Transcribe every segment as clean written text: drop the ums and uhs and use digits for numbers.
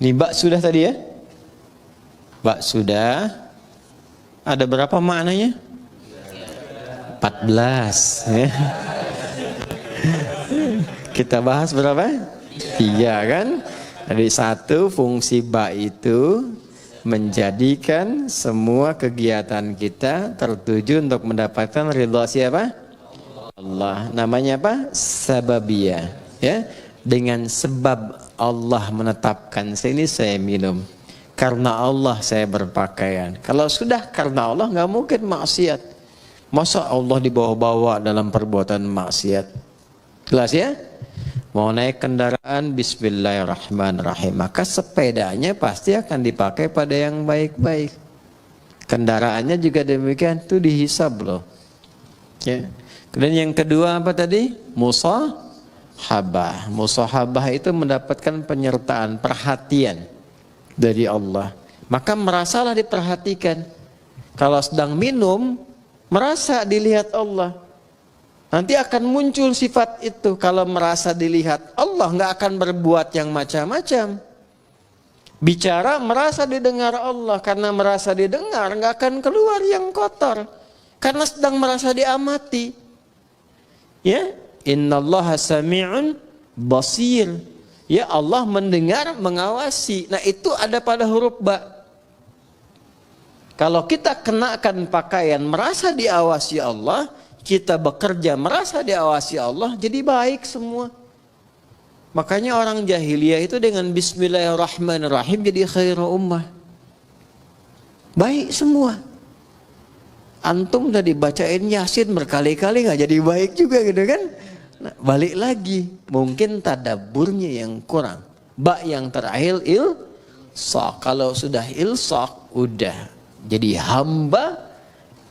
Ini bak sudah tadi ya? Bak sudah. Ada berapa maknanya? 14 ya. Kita bahas berapa? 3 kan? Jadi 1, fungsi ba itu menjadikan semua kegiatan kita tertuju untuk mendapatkan ridha siapa? Allah. Namanya apa? Sababiyah ya. Dengan sebab Allah menetapkan sini saya minum, karena Allah saya berpakaian. Kalau sudah karena Allah nggak mungkin maksiat. Masa Allah dibawa-bawa dalam perbuatan maksiat? Jelas ya? Mau naik kendaraan, bismillahirrahmanirrahim, maka sepedanya pasti akan dipakai pada yang baik-baik. Kendaraannya juga demikian, itu dihisab loh ya. Kemudian yang kedua apa tadi? Musahabah. Musahabah itu mendapatkan penyertaan, perhatian dari Allah. Maka merasalah diperhatikan. Kalau sedang minum, merasa dilihat Allah. Nanti akan muncul sifat itu. Kalau merasa dilihat Allah, nggak akan berbuat yang macam-macam. Bicara merasa didengar Allah. Karena merasa didengar, nggak akan keluar yang kotor. Karena sedang merasa diamati. Ya, innallaha sami'un basir. Ya, Allah mendengar, mengawasi. Nah, itu ada pada huruf ba. Kalau kita kenakan pakaian merasa diawasi Allah, kita bekerja merasa diawasi Allah, jadi baik semua. Makanya orang jahiliyah itu dengan bismillahirrahmanirrahim jadi khairu ummah. Baik semua. Antum udah dibacain Yasin berkali-kali nggak jadi baik juga gitu kan? Nah, balik lagi, mungkin tadaburnya yang kurang. Ba yang terakhir ilsaq. Kalau sudah ilsaq, udah jadi hamba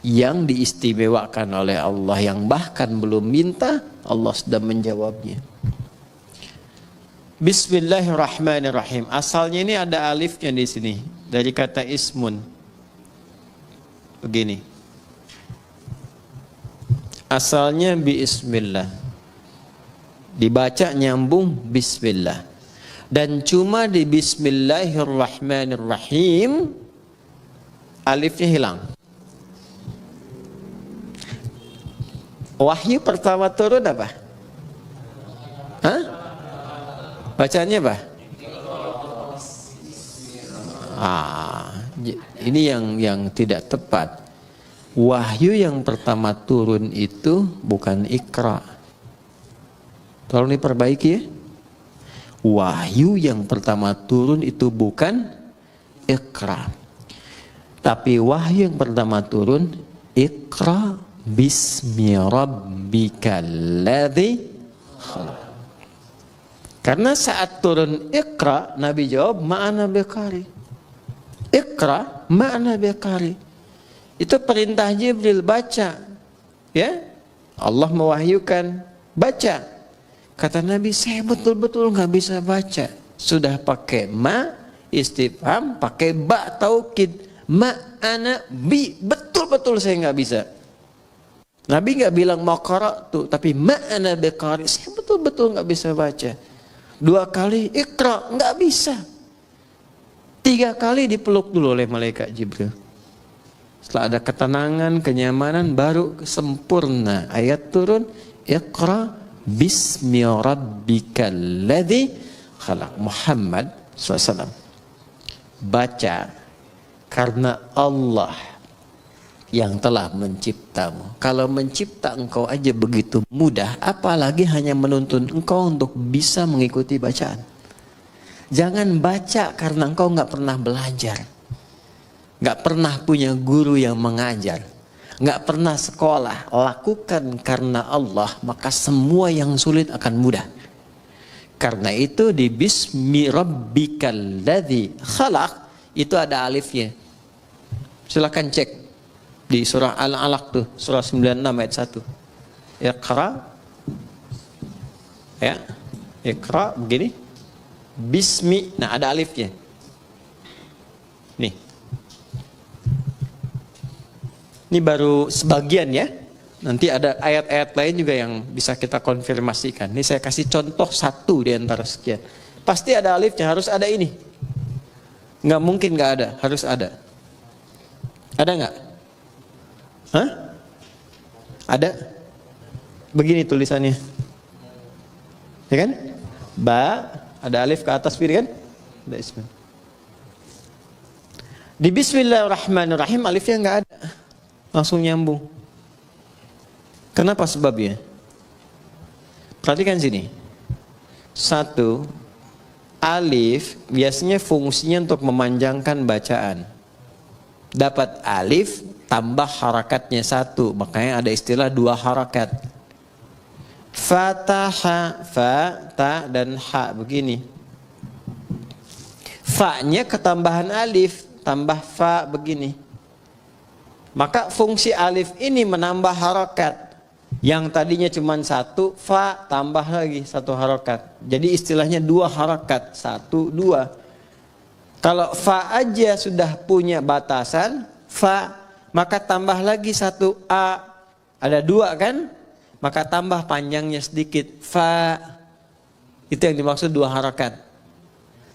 yang diistimewakan oleh Allah, yang bahkan belum minta Allah sudah menjawabnya. Bismillahirrahmanirrahim. Asalnya ini ada alifnya di sini dari kata ismun. Begini. Asalnya bismillah. Dibaca nyambung bismillah. Dan cuma di bismillahirrahmanirrahim alifnya hilang. Wahyu pertama turun apa? Hah? Bacanya apa? Ini yang tidak tepat. Wahyu yang pertama turun itu bukan Iqra. Tolong diperbaiki ya. Wahyu yang pertama turun itu bukan Iqra. Tapi wahyu yang pertama turun Iqra bismi rabbikal ladzi khalaq. Karena saat turun Iqra, Nabi jawab ma'ana biqari. Iqra ma'ana biqari. Itu perintah Jibril, baca. Ya? Allah mewahyukan, baca. Kata Nabi, saya betul-betul nggak bisa baca. Sudah pakai ma istifham, pakai ba taukid. Ma'ana bi, betul-betul saya nggak bisa. Nabi nggak bilang mau qara'tu, tapi ma'ana biqari, saya betul-betul nggak bisa baca. 2 kali Iqra, nggak bisa. 3 kali dipeluk dulu oleh malaikat Jibril. Setelah ada ketenangan, kenyamanan, baru sempurna ayat turun. Iqra bismi rabbikal ladzi khalaq. Muhammad SAW, baca karena Allah yang telah menciptamu. Kalau mencipta engkau aja begitu mudah, apalagi hanya menuntun engkau untuk bisa mengikuti bacaan. Jangan baca karena engkau nggak pernah belajar, nggak pernah punya guru yang mengajar, nggak pernah sekolah. Lakukan karena Allah, maka semua yang sulit akan mudah. Karena itu di bismi rabbikal ladzi khalaq itu ada alifnya. Silakan cek di surah Al-Alaq tuh, surah 96 ayat 1. Iqra. Ya. Iqra begini. Bismi, nah ada alifnya. Nih. Ini baru sebagian ya. Nanti ada ayat-ayat lain juga yang bisa kita konfirmasikan. Ini saya kasih contoh 1 di antara sekian. Pasti ada alifnya, harus ada ini. Nggak mungkin nggak ada, harus ada. Ada nggak? Hah? Ada? Begini tulisannya, ya kan? Ba, ada alif ke atas kiri kan? Ada ismi. Di Bismillahirrahmanirrahim alifnya nggak ada, langsung nyambung. Kenapa sebabnya? Perhatikan sini. Satu, alif biasanya fungsinya untuk memanjangkan bacaan. Dapat alif tambah harakatnya satu, makanya ada istilah dua harakat. Fataha, fa, ta, dan ha begini. Fa-nya ketambahan alif, tambah fa begini. Maka fungsi alif ini menambah harakat. Yang tadinya cuma satu, fa tambah lagi satu harakat. Jadi istilahnya dua harakat, satu, dua. Kalau fa aja sudah punya batasan, fa, maka tambah lagi satu a. Ada dua kan? Maka tambah panjangnya sedikit, fa. Itu yang dimaksud dua harakat.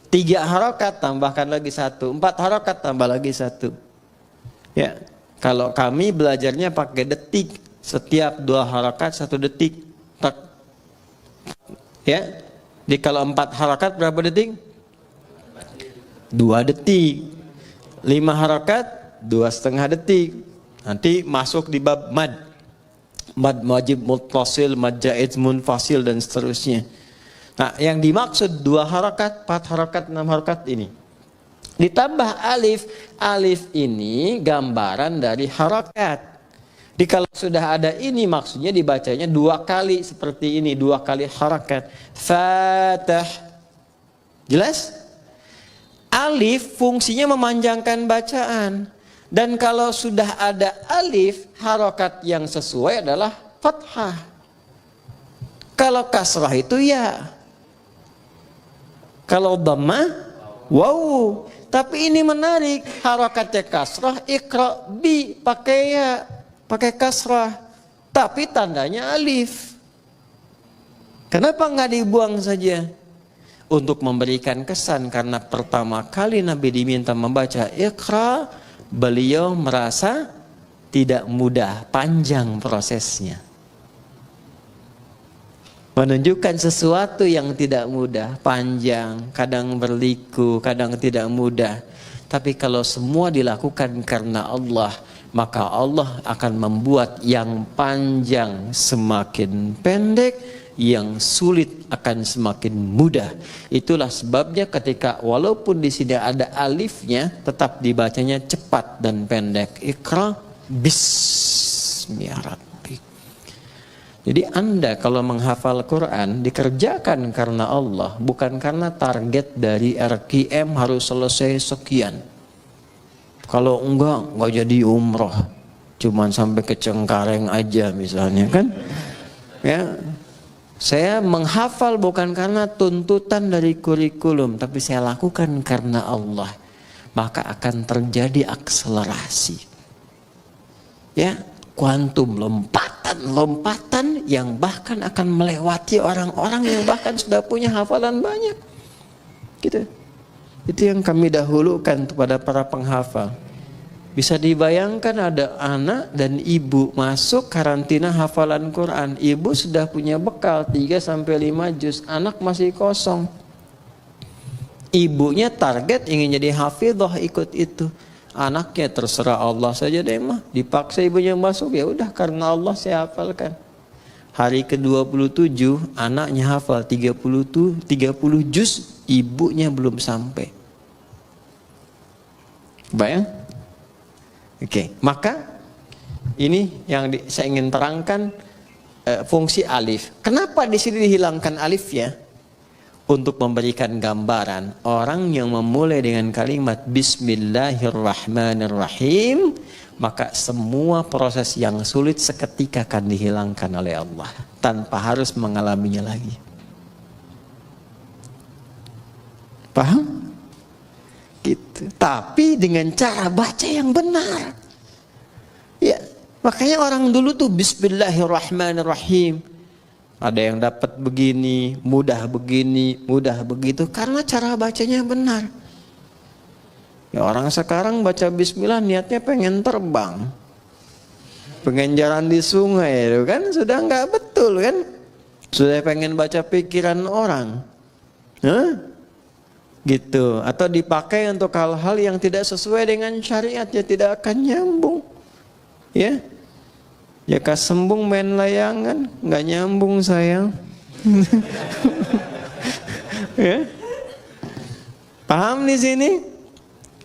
3 harakat tambahkan lagi satu, 4 harakat tambah lagi satu. Ya, kalau kami belajarnya pakai detik, setiap 2 harakat 1 detik. Tak. Ya, jadi kalau 4 harakat berapa detik? 2 detik. 5 harakat 2,5 detik. Nanti masuk di bab mad. Mad wajib muttasil, mad jaiz munfasil dan seterusnya. Nah, yang dimaksud 2 harakat, 4 harakat, 6 harakat ini. Ditambah alif, alif ini gambaran dari harakat. Jadi kalau sudah ada ini maksudnya dibacanya 2 kali seperti ini, 2 kali harakat. Fatah. Jelas? Alif fungsinya memanjangkan bacaan. Dan kalau sudah ada alif, harakat yang sesuai adalah fathah. Kalau kasrah itu ya. Kalau dhammah, wow. Tapi ini menarik, harakatnya kasrah, iqra bi, pakai ya, pakai kasrah. Tapi tandanya alif. Kenapa nggak dibuang saja? Untuk memberikan kesan, karena pertama kali Nabi diminta membaca iqra, beliau merasa tidak mudah, panjang prosesnya. Menunjukkan sesuatu yang tidak mudah, panjang, kadang berliku, kadang tidak mudah. Tapi kalau semua dilakukan karena Allah, maka Allah akan membuat yang panjang semakin pendek, yang sulit akan semakin mudah. Itulah sebabnya ketika walaupun di sini ada alifnya, tetap dibacanya cepat dan pendek. Iqra bismillahirrahmanirrahim. Jadi Anda kalau menghafal Quran dikerjakan karena Allah, bukan karena target dari RKM harus selesai sekian. Kalau enggak jadi umroh, cuman sampai ke Cengkareng aja misalnya kan. Ya, saya menghafal bukan karena tuntutan dari kurikulum, tapi saya lakukan karena Allah. Maka akan terjadi akselerasi. Ya, kuantum, lompatan yang bahkan akan melewati orang-orang yang bahkan sudah punya hafalan banyak. Gitu. Itu yang kami dahulukan kepada para penghafal. Bisa dibayangkan ada anak dan ibu masuk karantina hafalan Quran. Ibu sudah punya bekal 3-5 juz, anak masih kosong. Ibunya target ingin jadi hafidhah, ikut itu. Anaknya terserah Allah saja deh mah, dipaksa ibunya masuk, ya udah karena Allah saya hafalkan. Hari ke-27 anaknya hafal 30 juz, ibunya belum sampai. Bayang? Oke, maka ini yang saya ingin terangkan, fungsi alif. Kenapa di sini dihilangkan alif ya? Untuk memberikan gambaran orang yang memulai dengan kalimat Bismillahirrahmanirrahim, maka semua proses yang sulit seketika akan dihilangkan oleh Allah tanpa harus mengalaminya lagi. Paham? Gitu. Tapi dengan cara baca yang benar. Ya, makanya orang dulu tuh Bismillahirrahmanirrahim. Ada yang dapat begini, mudah begitu, karena cara bacanya benar. Ya, orang sekarang baca bismillah niatnya pengen terbang, pengen jalan di sungai, itu kan sudah nggak betul kan? Sudah pengen baca pikiran orang, gitu. Atau dipakai untuk hal-hal yang tidak sesuai dengan syariat, ya tidak akan nyambung. Ya, jika sembung main layangan, nggak nyambung sayang. Ya, paham di sini?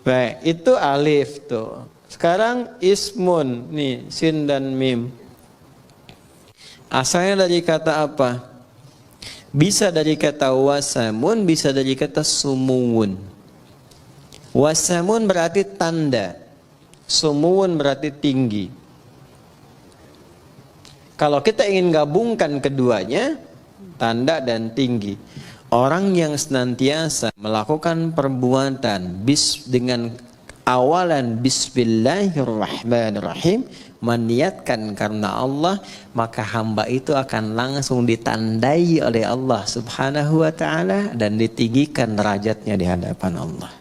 Baik, itu alif tuh. Sekarang ismun, nih sin dan mim. Asalnya dari kata apa? Bisa dari kata wasamun, bisa dari kata sumuun. Wasamun berarti tanda, sumuun berarti tinggi. Kalau kita ingin gabungkan keduanya, tanda dan tinggi. Orang yang senantiasa melakukan perbuatan dengan awalan bismillahirrahmanirrahim, meniatkan karena Allah, maka hamba itu akan langsung ditandai oleh Allah Subhanahu wa ta'ala dan ditinggikan derajatnya di hadapan Allah.